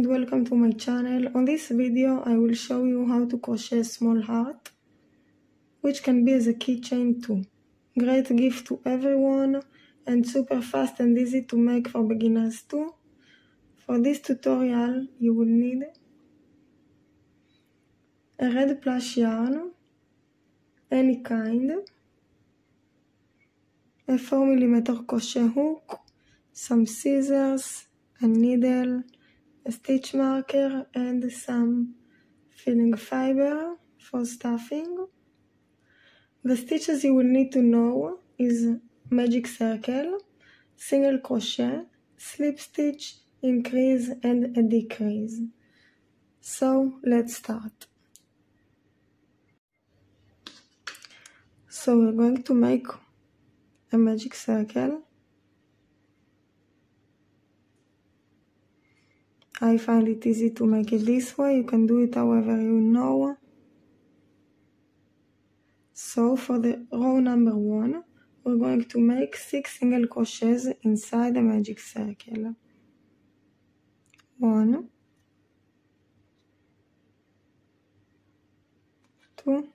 welcome to my channel. On this video I will show you how to crochet a small heart, which can be as a keychain too. Great gift to everyone and super fast and easy to make for beginners too. For this tutorial you will need a red plush yarn, any kind, a 4mm crochet hook, some scissors, a needle, a stitch marker and some filling fiber for stuffing. The stitches you will need to know is magic circle, single crochet, slip stitch, increase and a decrease. So let's start. So we're going to make a magic circle. I find it easy to make it this way. You can do it however you know. So for the row number 1, we're going to make 6 single crochets inside the magic circle. 1, 2,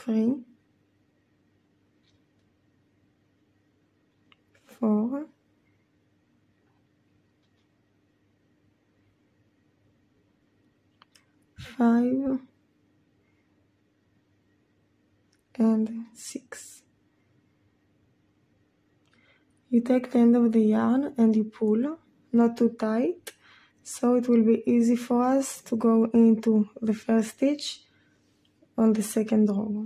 3, 4, 5 and 6. You take the end of the yarn and you pull, not too tight, so it will be easy for us to go into the first stitch on the second row.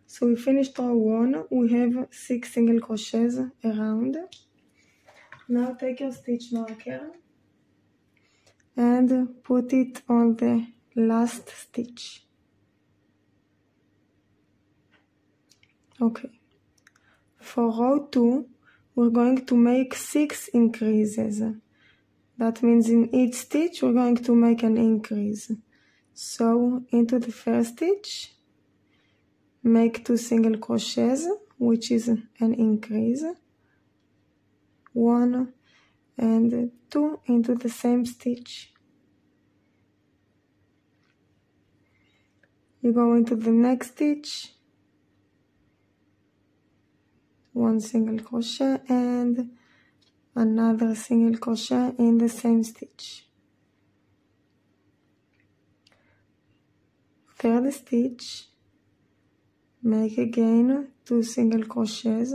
So we finished row 1, we have 6 single crochets around. Now take your stitch marker and put it on the last stitch. Okay. For row 2, we're going to make 6 increases. That means in each stitch we're going to make an increase. So into the first stitch, make 2 single crochets, which is an increase. 1 and 2 into the same stitch. You go into the next stitch, 1 single crochet and another single crochet in the same stitch. Third stitch, make again 2 single crochets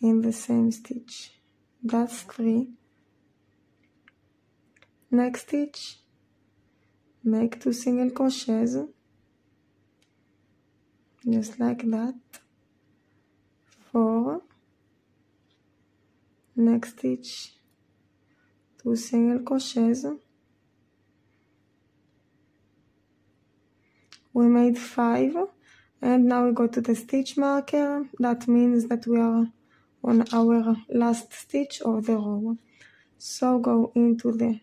in the same stitch. That's 3. Next stitch, make 2 single crochets, just like that. 4. Next stitch, 2 single crochets. We made 5 and now we go to the stitch marker. That means that we are on our last stitch of the row. So go into the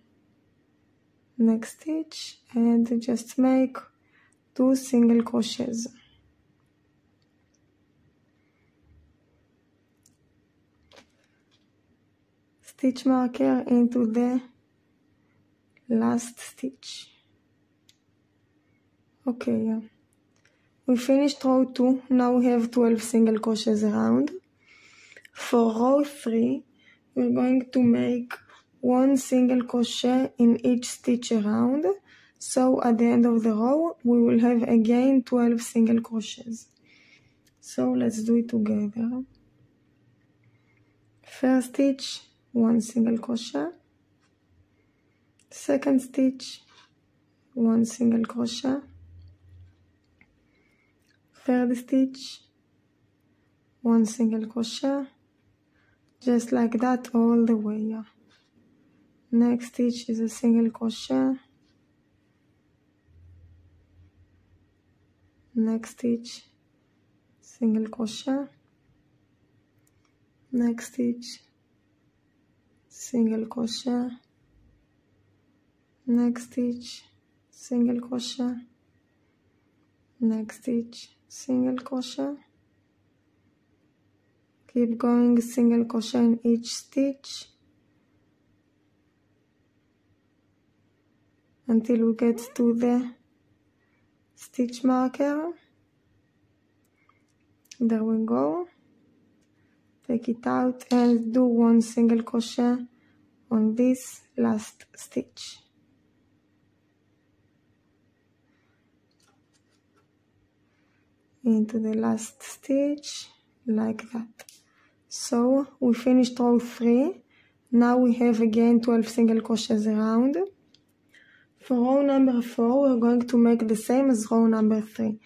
next stitch and just make 2 single crochets. Stitch marker into the last stitch. Okay, we finished row 2, now we have 12 single crochets around. For row 3, we're going to make 1 single crochet in each stitch around, so at the end of the row we will have again 12 single crochets. So let's do it together. First stitch, 1 single crochet. Second stitch, 1 single crochet. Third stitch, 1 single crochet, just like that all the way. Next stitch is a single crochet. Next stitch, single crochet. Next stitch, single crochet. Next stitch, single crochet. Next stitch, single crochet. Keep going single crochet in each stitch until we get to the stitch marker. There we go. Take it out and do one single crochet on this last stitch. Into the last stitch like that. So we finished row 3. Now we have again 12 single crochets around. For row number 4 we're going to make the same as row number 3.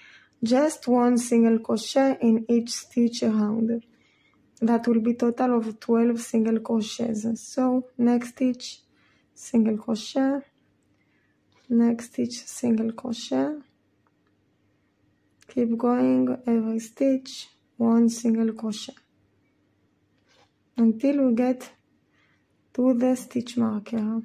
Just one single crochet in each stitch around. That will be total of 12 single crochets. So next stitch, single crochet, next stitch, single crochet. Keep going every stitch, one single crochet until we get to the stitch marker.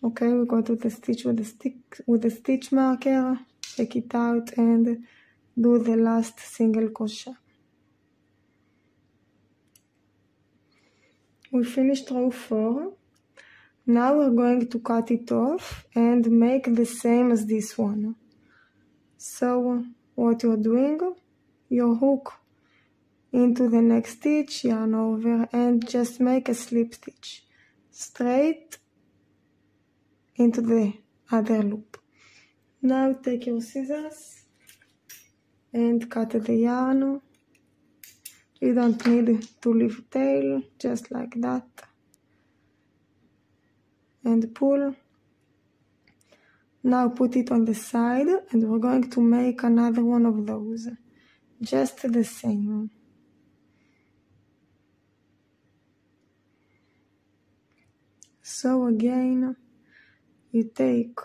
Okay, we go to the stitch with the stitch marker, take it out and do the last single crochet. We finished row 4. Now we're going to cut it off and make the same as this one. So what you're doing, you hook into the next stitch, yarn over and just make a slip stitch straight into the other loop. Now take your scissors and cut the yarn. You don't need to leave tail, just like that. And pull. Now put it on the side and we're going to make another one of those. Just the same. So again, you take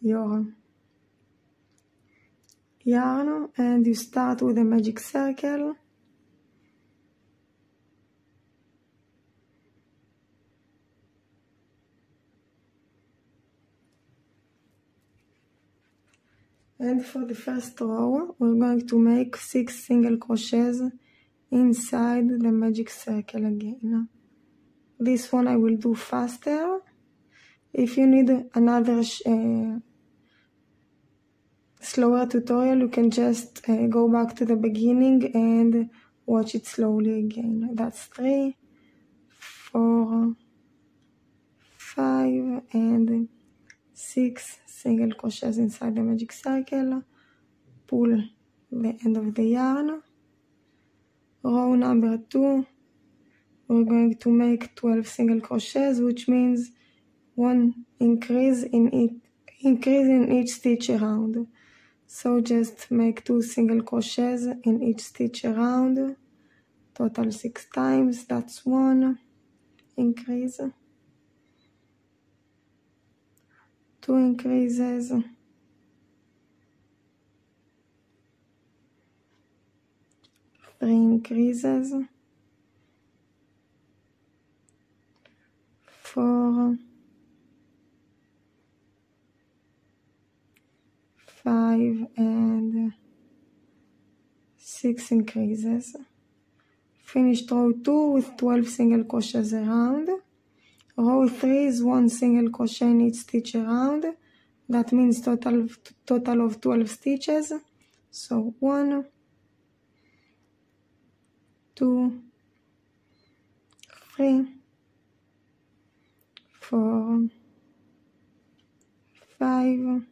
your yarn and you start with a magic circle. And for the first row, we're going to make 6 single crochets inside the magic circle again. This one I will do faster. If you need another slower tutorial, you can just go back to the beginning and watch it slowly again. That's 3, 4, 5 and 6 single crochets inside the magic circle. Pull the end of the yarn. Row number 2, we're going to make 12 single crochets, which means one increase in each stitch around. So just make 2 single crochets in each stitch around, total 6 times. That's 1 increase, 2 increases, 3 increases, 4, 5 and 6 increases. Finished row 2 with 12 single crochets around. Row 3 is 1 single crochet in each stitch around. That means total of 12 stitches. So 1, 2, 3, 4, 5,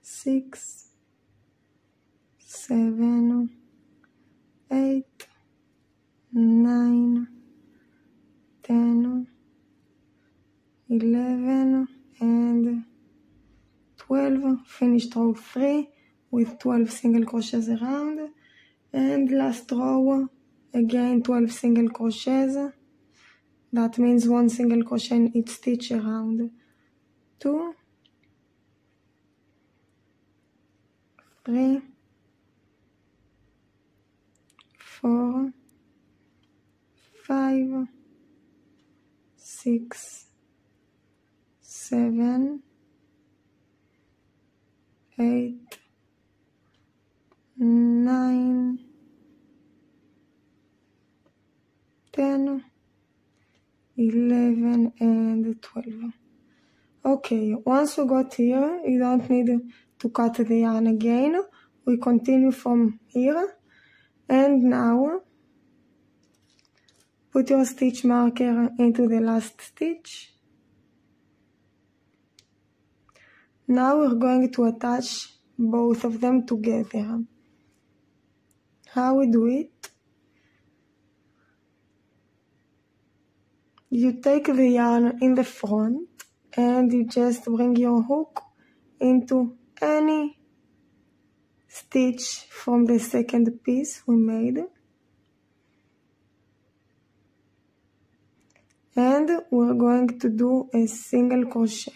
6, 7, 8, 9, 10, 11 and 12. Finished row 3 with 12 single crochets around, and last row again 12 single crochets. That means 1 single crochet in each stitch around. 2, 3, 4, 5, 6, 7, 8, 9, 10, 11, and 12. Okay, once we got here, you don't need to cut the yarn again. We continue from here, and now put your stitch marker into the last stitch. Now we're going to attach both of them together. How we do it? You take the yarn in the front and you just bring your hook into any stitch from the second piece we made. And we're going to do a single crochet.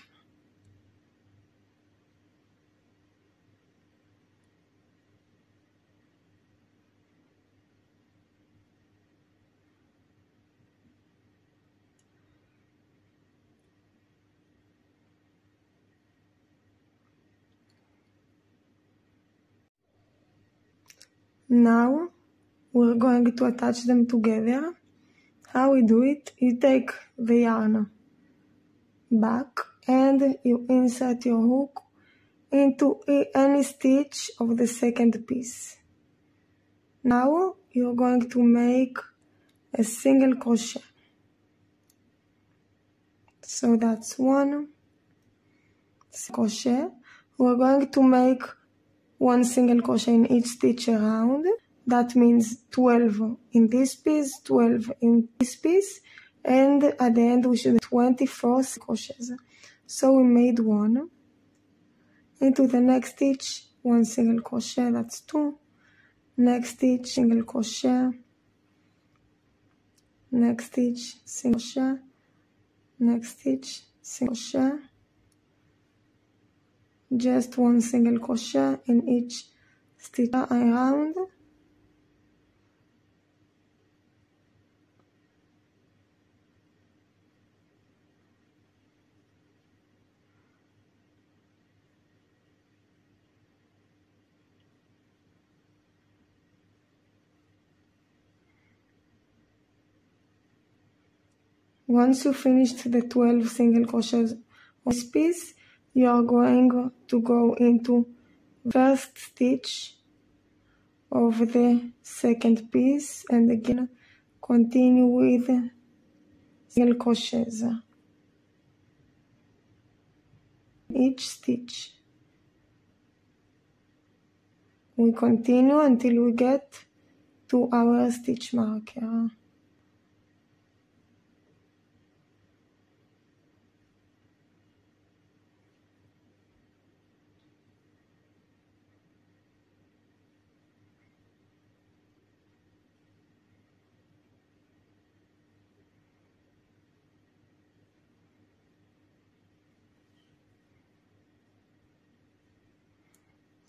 Now we're going to attach them together. How we do it? You take the yarn back and you insert your hook into any stitch of the second piece. Now you're going to make a single crochet. So that's 1 crochet. We're going to make 1 single crochet in each stitch around. That means 12 in this piece, 12 in this piece, and at the end we should have 24 crochets. So we made 1. Into the next stitch, 1 single crochet, that's 2. Next stitch, single crochet. Next stitch, single crochet. Next stitch, single crochet. Just 1 single crochet in each stitch around. Once you finished the 12 single crochets on this piece, you are going to go into first stitch of the second piece and again continue with single crochets each stitch. We continue until we get to our stitch marker.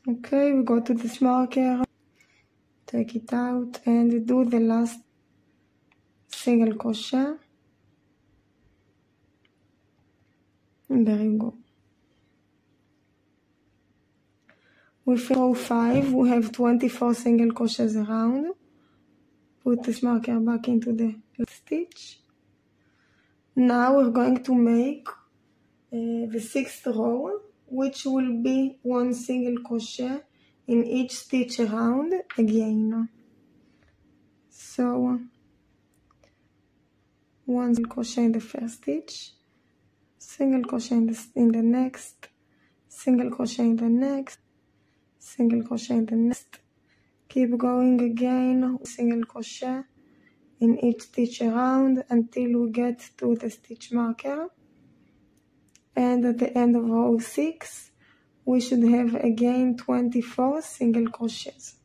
Okay, we go to this marker, take it out and do the last single crochet. And there you go. With row 5, we have 24 single crochets around. Put this marker back into the stitch. Now we're going to make the 6th row, which will be 1 single crochet in each stitch around again. So 1 single crochet in the first stitch, single crochet in the next, single crochet in the next, single crochet in the next. Keep going again, single crochet in each stitch around until we get to the stitch marker. And at the end of row 6, we should have again 24 single crochets.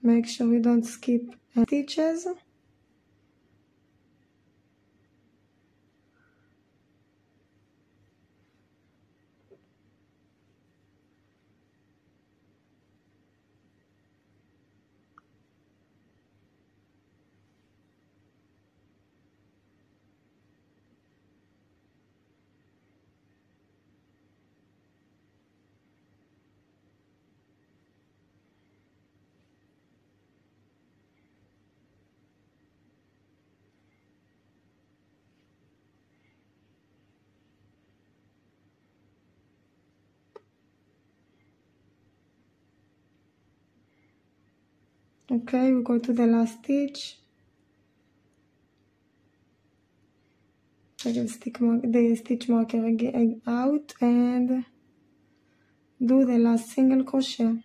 Make sure you don't skip any stitches. Okay, we go to the last stitch. Take the stitch marker again out and do the last single crochet.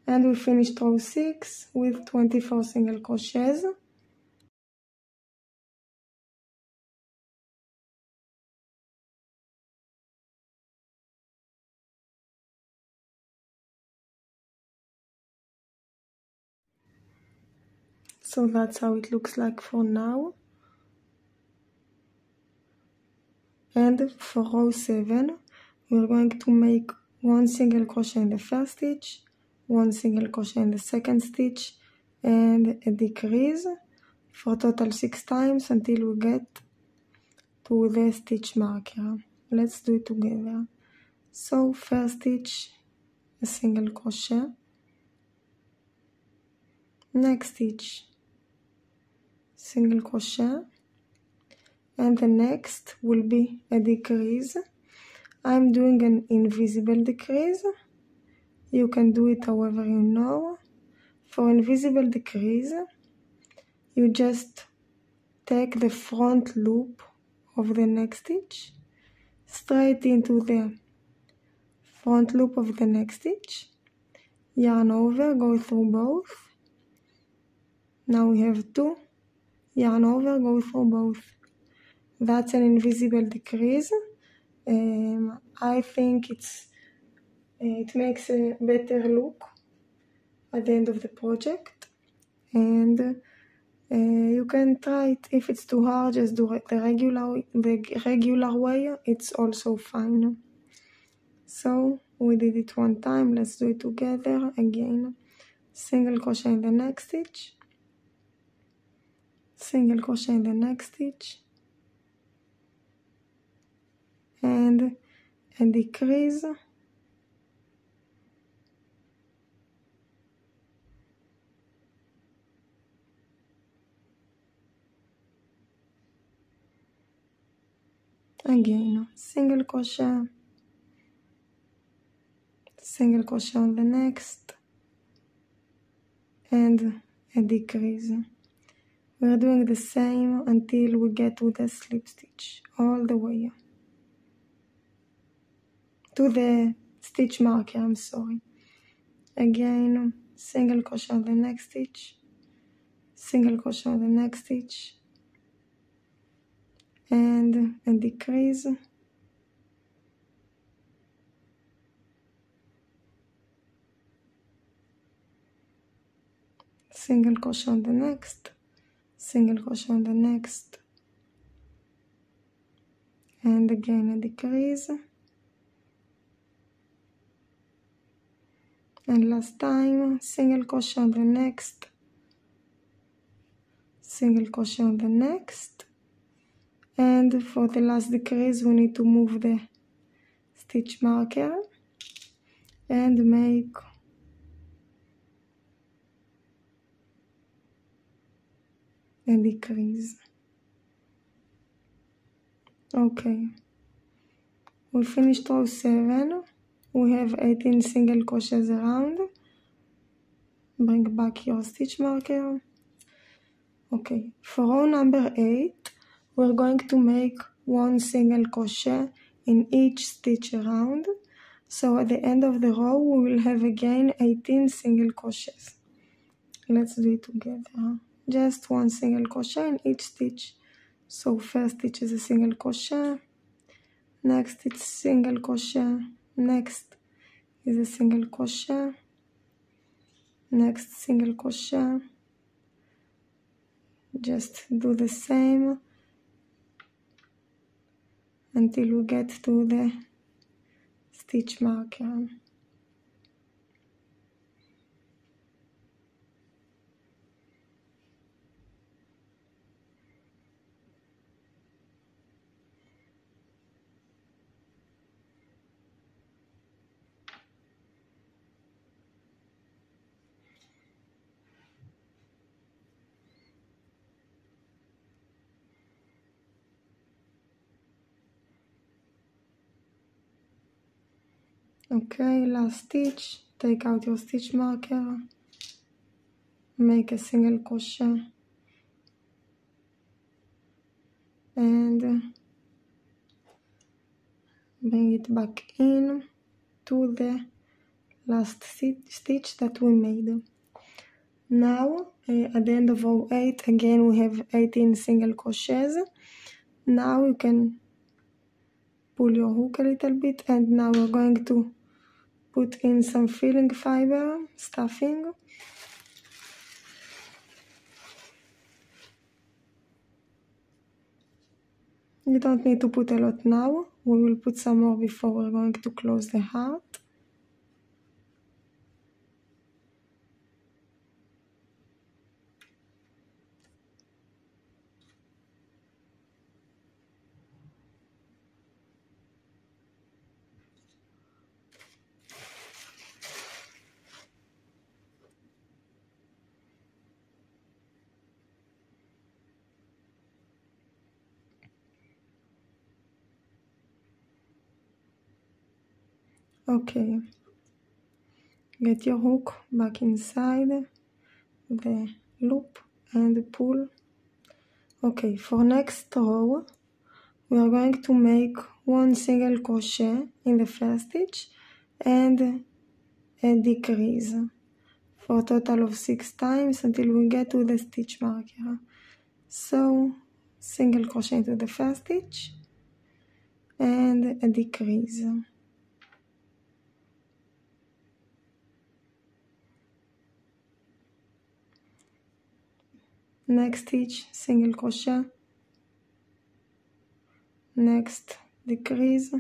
And we finished row 6 with 24 single crochets. So that's how it looks like for now. And for row 7, we're going to make 1 single crochet in the first stitch, 1 single crochet in the second stitch, and a decrease for total 6 times until we get to the stitch marker. Let's do it together. So first stitch, a single crochet, next stitch, single crochet, and the next will be a decrease. I'm doing an invisible decrease. You can do it however you know. For invisible decrease, you just take the front loop of the next stitch straight into the front loop of the next stitch, yarn over, go through both. Now we have 2, yarn over, go through both. That's an invisible decrease. I think it makes a better look at the end of the project, and you can try it. If it's too hard, just do it the regular way. It's also fine. So we did it one time. Let's do it together again. Single crochet in the next stitch, single crochet in the next stitch, and a decrease, again single crochet, single crochet on the next, and a decrease. We're doing the same until we get to the slip stitch, all the way to the stitch marker, I'm sorry. Again, single crochet on the next stitch, single crochet on the next stitch, and a decrease, single crochet on the next, single crochet on the next, and again a decrease, and last time single crochet on the next, single crochet on the next, and for the last decrease we need to move the stitch marker and make a decrease. Okay, we finished row 7. We have 18 single crochets around. Bring back your stitch marker. Okay, for row number 8, we're going to make 1 single crochet in each stitch around. So at the end of the row, we will have again 18 single crochets. Let's do it together. just one single crochet in each stitch. So first stitch is a single crochet, next it's single crochet, next is a single crochet, next single crochet. Just do the same until we get to the stitch marker. Okay, last stitch, take out your stitch marker, make a single crochet and bring it back in to the last stitch that we made. Now at the end of row 8 again we have 18 single crochets. Now you can pull your hook a little bit, and now we're going to put in some filling fiber, stuffing. You don't need to put a lot now, we will put some more before we're going to close the heart. Okay, get your hook back inside the loop and pull. Okay, for next row we are going to make one single crochet in the first stitch and a decrease for a total of 6 times until we get to the stitch marker. So single crochet into the first stitch and a decrease. Next stitch, single crochet, next decrease,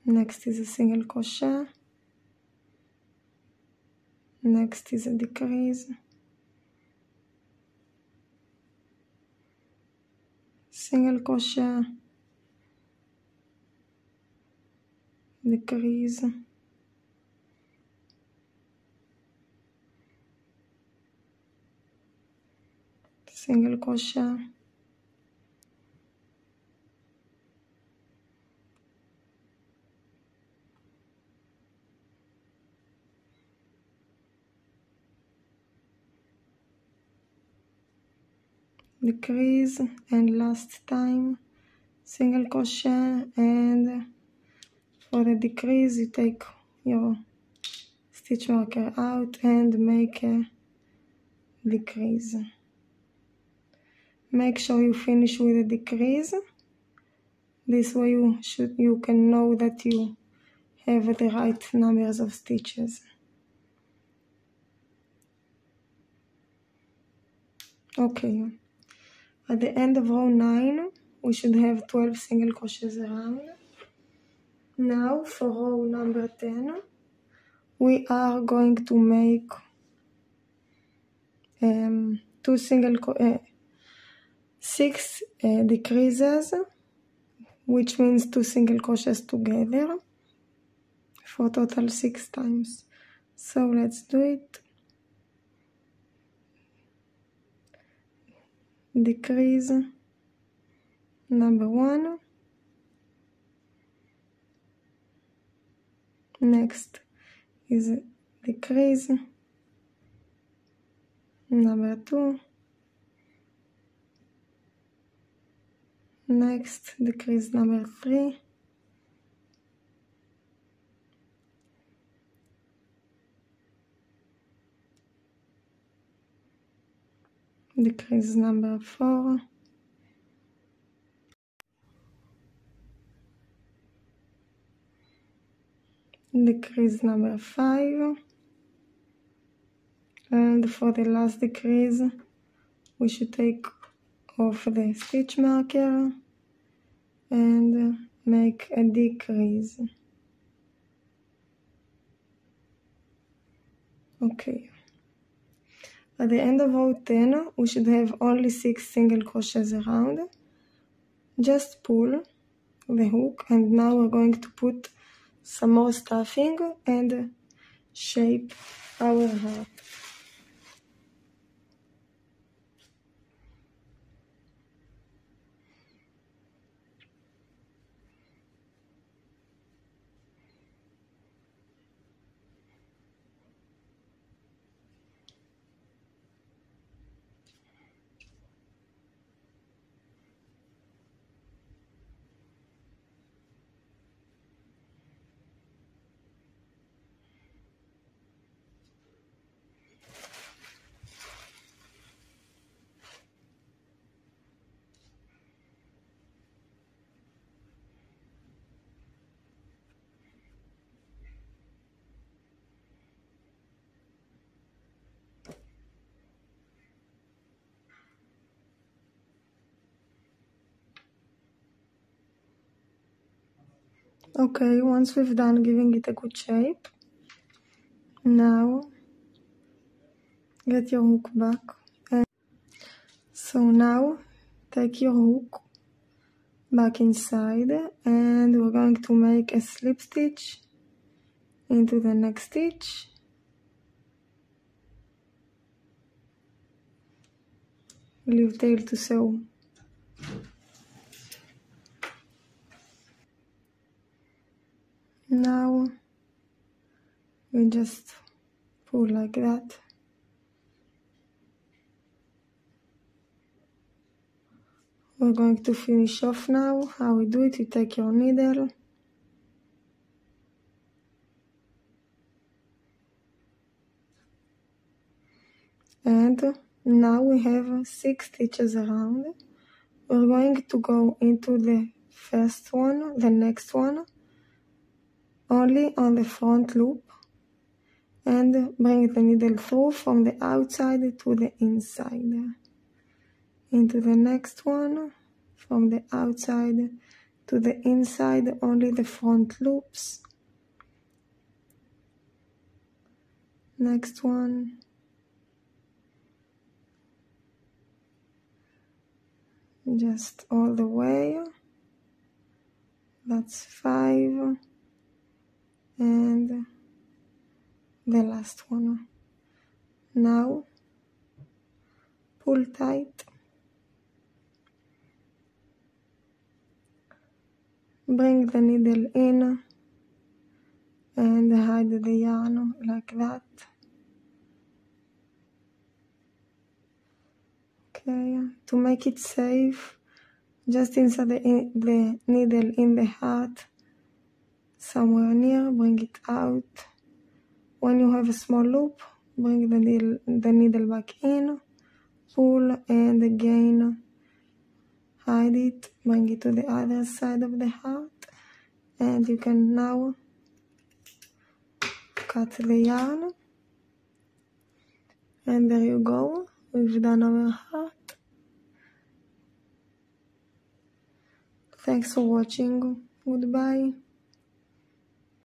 next is a single crochet, next is a decrease, single crochet, decrease, single crochet, decrease, and last time single crochet, and for the decrease you take your stitch marker out and make a decrease. Make sure you finish with a decrease. This way you can know that you have the right numbers of stitches. Okay, at the end of row 9 we should have 12 single crochets around. Now for row number 10 we are going to make 6 decreases, which means 2 single crochets together for total 6 times. So let's do it. Decrease number 1, next is decrease number 2, next decrease number 3, decrease number 4, decrease number 5, and for the last decrease we should take off the stitch marker and make a decrease. Okay, at the end of row 10 we should have only 6 single crochets around. Just pull the hook, and now we're going to put some more stuffing and shape our heart. Okay, once we've done giving it a good shape, now get your hook back. And so now take your hook back inside, and we're going to make a slip stitch into the next stitch. Leave tail to sew. Now we just pull like that. We're going to finish off now. How we do it, you take your needle and now we have 6 stitches around. We're going to go into the first one, the next one, only on the front loop, and bring the needle through from the outside to the inside. Into the next one, from the outside to the inside, only the front loops. Next one. Just all the way. That's 5. And the last one. Now pull tight. Bring the needle in and hide the yarn like that. Okay, to make it safe, just insert the needle in the heart, somewhere near, bring it out. When you have a small loop, bring the needle back in, pull, and again hide it, bring it to the other side of the heart, and you can now cut the yarn. And there you go, we've done our heart. Thanks for watching. Goodbye.